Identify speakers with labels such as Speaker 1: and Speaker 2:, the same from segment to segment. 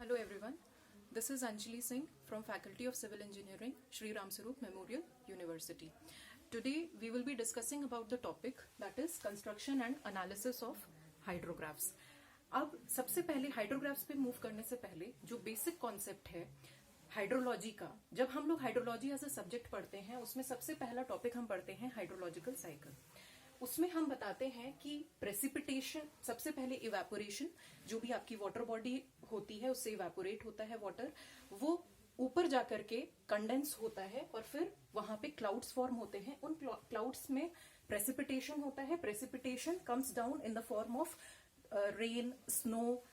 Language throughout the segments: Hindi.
Speaker 1: Hello everyone, this is Anjali Singh from Faculty of Civil Engineering, Shri Ram Sarup Memorial University. Today we will be discussing about the topic that is construction and analysis of hydrographs. अब सबसे पहले हाइड्रोग्राफ्स पे मूव करने से पहले जो बेसिक कॉन्सेप्ट है हाइड्रोलॉजी का, जब हम लोग हाइड्रोलॉजी एज अ सब्जेक्ट पढ़ते हैं उसमें सबसे पहला टॉपिक हम पढ़ते हैं हाइड्रोलॉजिकल साइकिल। उसमें हम बताते हैं कि प्रेसिपिटेशन, सबसे पहले इवेपोरेशन, जो भी आपकी वाटर बॉडी होती है उससे इवेपोरेट होता है वाटर, वो ऊपर जाकर के कंडेंस होता है और फिर वहां पे क्लाउड्स फॉर्म होते हैं। उन क्लाउड्स में प्रेसिपिटेशन होता है। Precipitation comes down in the form of rain, snow,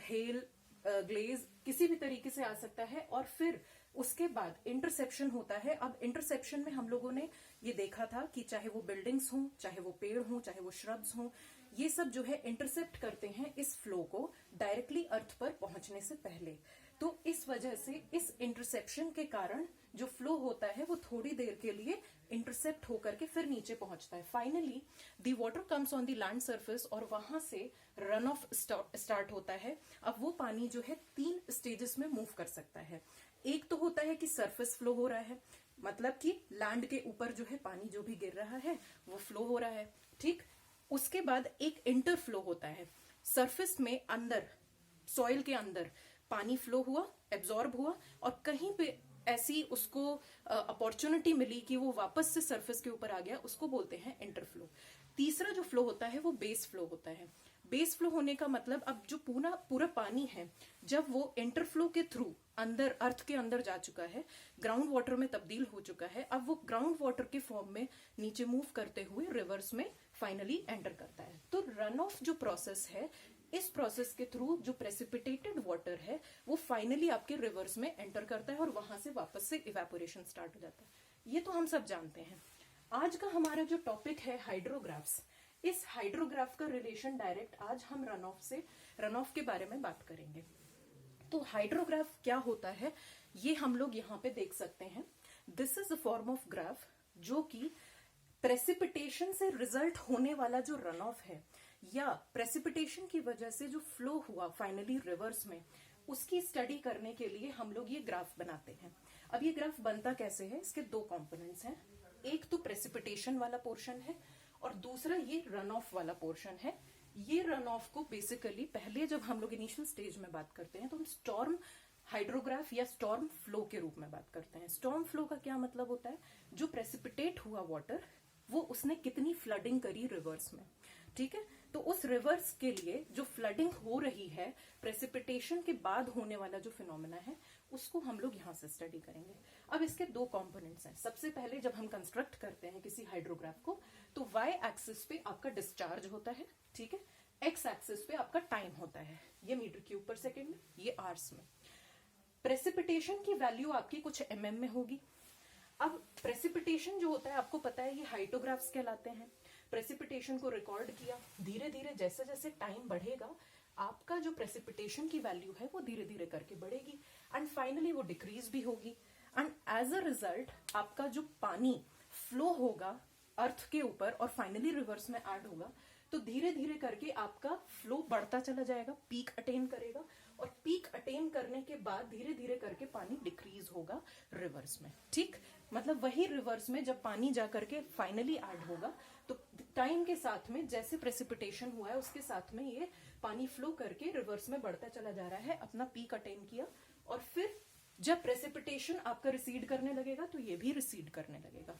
Speaker 1: hail, glaze, किसी भी तरीके से आ सकता है। और फिर उसके बाद इंटरसेप्शन होता है। अब इंटरसेप्शन में हम लोगों ने ये देखा था कि चाहे वो बिल्डिंग्स हों, चाहे वो पेड़ हों, चाहे वो श्रब्स हों, ये सब जो है इंटरसेप्ट करते हैं इस फ्लो को डायरेक्टली अर्थ पर पहुंचने से पहले। तो इस वजह से इस इंटरसेप्शन के कारण जो फ्लो होता है वो थोड़ी देर के लिए इंटरसेप्ट होकर के फिर नीचे पहुंचता है। Finally the water comes on the land surface और वहां से रन ऑफ स्टार्ट होता है। अब वो पानी जो है 3 स्टेजेस में मूव कर सकता है। एक तो होता है कि सरफेस फ्लो हो रहा है, मतलब कि लैंड के ऊपर जो है पानी जो भी गिर रहा है वो फ्लो हो रहा है, ठीक। उसके बाद एक इंटर फ्लो होता है, सरफेस में अंदर, सॉइल के अंदर पानी फ्लो हुआ, एब्जॉर्ब हुआ और कहीं पे ऐसी उसको अपॉर्चुनिटी मिली कि वो वापस से सरफेस के ऊपर आ गया, उसको बोलते हैं इंटरफ्लो। तीसरा जो फ्लो होता है वो बेस फ्लो होता है। बेस फ्लो होने का मतलब अब जो पूरा पानी है जब वो इंटरफ्लो के थ्रू अंदर अर्थ के अंदर जा चुका है, ग्राउंड वाटर में तब्दील हो चुका है, अब वो ग्राउंड वाटर के फॉर्म में नीचे मूव करते हुए रिवर्स में फाइनली एंटर करता है। तो रन ऑफ जो प्रोसेस है, इस प्रोसेस के थ्रू जो प्रेसिपिटेटेड वाटर है वो फाइनली आपके रिवर्स में एंटर करता है और वहां से वापस से इवेपोरेशन स्टार्ट हो जाता है। ये तो हम सब जानते हैं। आज का हमारा जो टॉपिक है हाइड्रोग्राफ्स, इस हाइड्रोग्राफ का रिलेशन डायरेक्ट आज हम रन ऑफ के बारे में बात करेंगे। तो हाइड्रोग्राफ क्या होता है ये हम लोग यहाँ पे देख सकते हैं। This is a form of graph जो कि प्रेसिपिटेशन से रिजल्ट होने वाला जो रन ऑफ है या प्रेसिपिटेशन की वजह से जो फ्लो हुआ फाइनली रिवर्स में, उसकी स्टडी करने के लिए हम लोग ये ग्राफ बनाते हैं। अब ये ग्राफ बनता कैसे है, इसके 2 कंपोनेंट्स हैं। एक तो प्रेसिपिटेशन वाला पोर्शन है और दूसरा ये रन ऑफ वाला पोर्शन है। ये रन ऑफ को बेसिकली पहले जब हम लोग इनिशियल स्टेज में बात करते हैं तो हम स्टॉर्म हाइड्रोग्राफ या स्टॉर्म फ्लो के रूप में बात करते हैं। स्टॉर्म फ्लो का क्या मतलब होता है, जो प्रेसिपिटेट हुआ वाटर वो उसने कितनी फ्लडिंग करी रिवर्स में, ठीक है। तो उस रिवर्स के लिए जो फ्लडिंग हो रही है प्रेसिपिटेशन के बाद होने वाला जो फिनोमेना है उसको हम लोग यहां से स्टडी करेंगे। अब इसके 2 कंपोनेंट्स हैं। सबसे पहले जब हम कंस्ट्रक्ट करते हैं किसी हाइड्रोग्राफ को तो वाई एक्सिस पे आपका डिस्चार्ज होता है, ठीक है। एक्स एक्सिस पे आपका टाइम होता है, ये मीटर क्यूब पर सेकेंड में, ये आवर्स में। प्रेसिपिटेशन की वैल्यू आपकी कुछ mm में होगी। अब प्रेसिपिटेशन जो होता है आपको पता है ये हाइड्रोग्राफ्स कहलाते हैं। प्रेसिपिटेशन को रिकॉर्ड किया, धीरे धीरे जैसे जैसे टाइम बढ़ेगा आपका जो प्रेसिपिटेशन की वैल्यू है वो धीरे धीरे करके बढ़ेगी एंड फाइनली वो डिक्रीज भी होगी एंड एज अ रिजल्ट आपका जो पानी फ्लो होगा अर्थ के ऊपर और फाइनली रिवर्स में ऐड होगा, तो धीरे धीरे करके आपका फ्लो बढ़ता चला जाएगा, पीक अटेन करेगा और पीक अटेन करने के बाद धीरे धीरे करके पानी डिक्रीज होगा रिवर्स में, ठीक। मतलब वही रिवर्स में जब पानी जाकर के फाइनली ऐड होगा तो टाइम के साथ में जैसे प्रेसिपिटेशन हुआ है उसके साथ में ये पानी फ्लो करके रिवर्स में बढ़ता चला जा रहा है, अपना पीक अटेन किया और फिर जब प्रेसिपिटेशन आपका रिसीड करने लगेगा तो ये भी रिसीड करने लगेगा।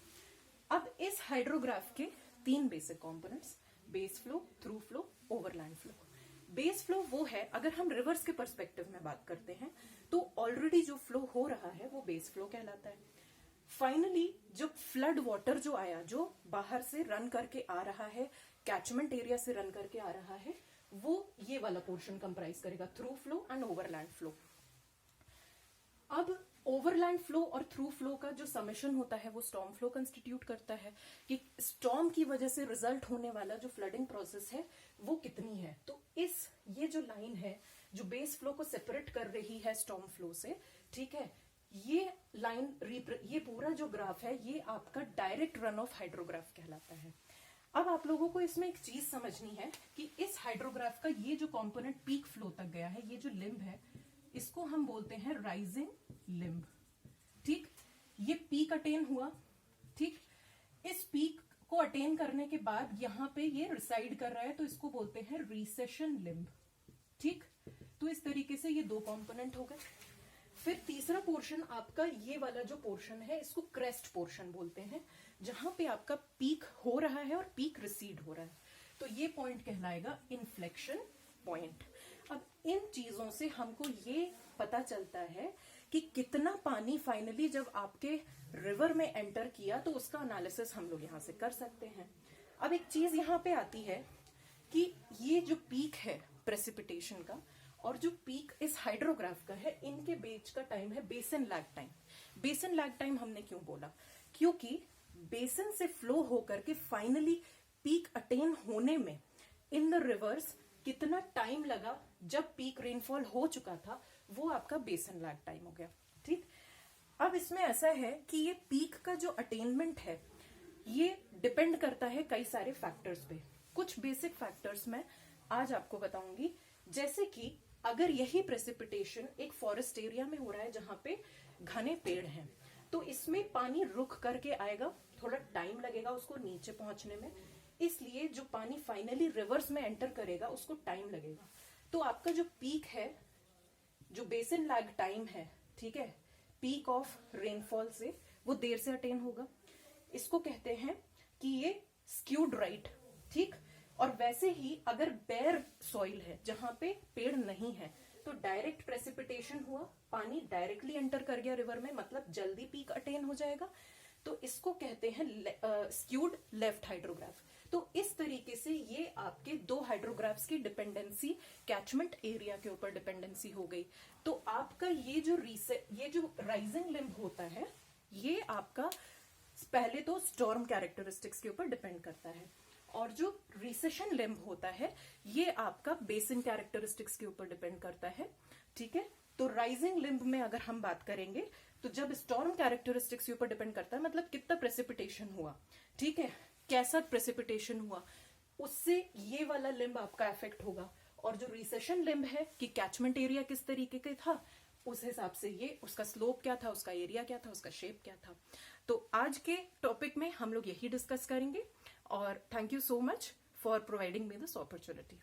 Speaker 1: अब इस हाइड्रोग्राफ के 3 basic components, base flow, through flow, overland flow. Base flow वो है, अगर हम रिवर्स के पर्सपेक्टिव में बात करते हैं तो ऑलरेडी जो फ्लो हो रहा है वो बेस फ्लो कहलाता है। फाइनली जब फ्लड वाटर जो आया, जो बाहर से रन करके आ रहा है, कैचमेंट एरिया से रन करके आ रहा है, वो ये वाला पोर्शन कंप्राइज करेगा, through flow and overland flow. अब ओवरलैंड फ्लो और थ्रू फ्लो का जो समेशन होता है वो स्टॉर्म फ्लो कंस्टिट्यूट करता है कि स्टॉर्म की वजह से रिजल्ट होने वाला जो फ्लडिंग प्रोसेस है वो कितनी है। तो ये जो लाइन है जो बेस फ्लो को सेपरेट कर रही है स्टॉर्म फ्लो से, ठीक है, ये लाइन, ये पूरा जो ग्राफ है ये आपका डायरेक्ट रन ऑफ हाइड्रोग्राफ कहलाता है। अब आप लोगों को इसमें एक चीज समझनी है कि इस हाइड्रोग्राफ का ये जो कंपोनेंट पीक फ्लो तक गया है, ये जो लिम्ब है इसको हम बोलते हैं राइजिंग लिम्ब। ठीक, ये पीक अटेन हुआ। ठीक, इस पीक को अटेन करने के बाद यहां पे ये रिसाइड कर रहा है, तो इसको बोलते हैं रिसेशन लिम्ब। ठीक, तो इस तरीके से ये दो कंपोनेंट हो गए। फिर तीसरा पोर्शन आपका ये वाला जो पोर्शन है, इसको क्रेस्ट पोर्शन बोलते हैं, जहां पे आपका पीक हो रहा है और पीक रिसीड हो रहा है, तो ये पॉइंट कहलाएगा इन्फ्लेक्शन पॉइंट। अब इन चीजों से हमको ये पता चलता है कि कितना पानी फाइनली जब आपके रिवर में एंटर किया, तो उसका एनालिसिस हम लोग यहां से कर सकते हैं। अब एक चीज यहां पे आती है कि ये जो पीक है प्रेसिपिटेशन का और जो पीक इस हाइड्रोग्राफ का है, इनके बीच का टाइम है बेसन लैग टाइम। बेसन लैग टाइम हमने क्यों बोला? क्योंकि बेसन से फ्लो होकर के फाइनली पीक अटेन होने में इन द रिवर्स कितना टाइम लगा, जब पीक रेनफॉल हो चुका था, वो आपका बेसन लैग टाइम हो गया। ठीक, अब इसमें ऐसा है कि ये पीक का जो अटेनमेंट है, ये डिपेंड करता है कई सारे फैक्टर्स पे। कुछ बेसिक फैक्टर्स मैं आज आपको बताऊंगी, जैसे कि अगर यही प्रेसिपिटेशन एक फॉरेस्ट एरिया में हो रहा है जहां पे घने पेड़ हैं, तो इसमें पानी रुक करके आएगा, थोड़ा टाइम लगेगा उसको नीचे पहुंचने में, इसलिए जो पानी फाइनली रिवर्स में एंटर करेगा उसको टाइम लगेगा। तो आपका जो पीक है, जो बेसन लैग टाइम है, ठीक है, पीक ऑफ रेनफॉल से, वो देर से अटेन होगा। इसको कहते हैं कि ये स्क्यूड राइट। ठीक, और वैसे ही अगर बेयर सॉइल है जहां पे पेड़ नहीं है, तो डायरेक्ट प्रेसिपिटेशन हुआ, पानी डायरेक्टली एंटर कर गया रिवर में, मतलब जल्दी पीक अटेन हो जाएगा, तो इसको कहते हैं स्क्यूड लेफ्ट हाइड्रोग्राफ। तो इस तरीके से ये आपके दो हाइड्रोग्राफ्स की डिपेंडेंसी कैचमेंट एरिया के ऊपर डिपेंडेंसी हो गई। तो आपका ये जो राइजिंग लिम्ब होता है, ये आपका पहले तो स्टॉर्म कैरेक्टरिस्टिक्स के ऊपर डिपेंड करता है, और जो रिसेशन लिम्ब होता है, ये आपका बेसिन कैरेक्टरिस्टिक्स के ऊपर डिपेंड करता है। ठीक है, तो राइजिंग लिम्ब में अगर हम बात करेंगे, तो जब स्टॉर्म कैरेक्टरिस्टिक्स के ऊपर डिपेंड करता है, मतलब कितना प्रेसिपिटेशन हुआ, ठीक है, कैसा प्रेसिपिटेशन हुआ, उससे ये वाला लिम्ब आपका इफेक्ट होगा। और जो रिसेशन लिम्ब है कि कैचमेंट एरिया किस तरीके का था, उस हिसाब से ये उसका स्लोप क्या था, उसका एरिया क्या था, उसका शेप क्या था। तो आज के टॉपिक में हम लोग यही डिस्कस करेंगे, और thank you so much for providing me this opportunity.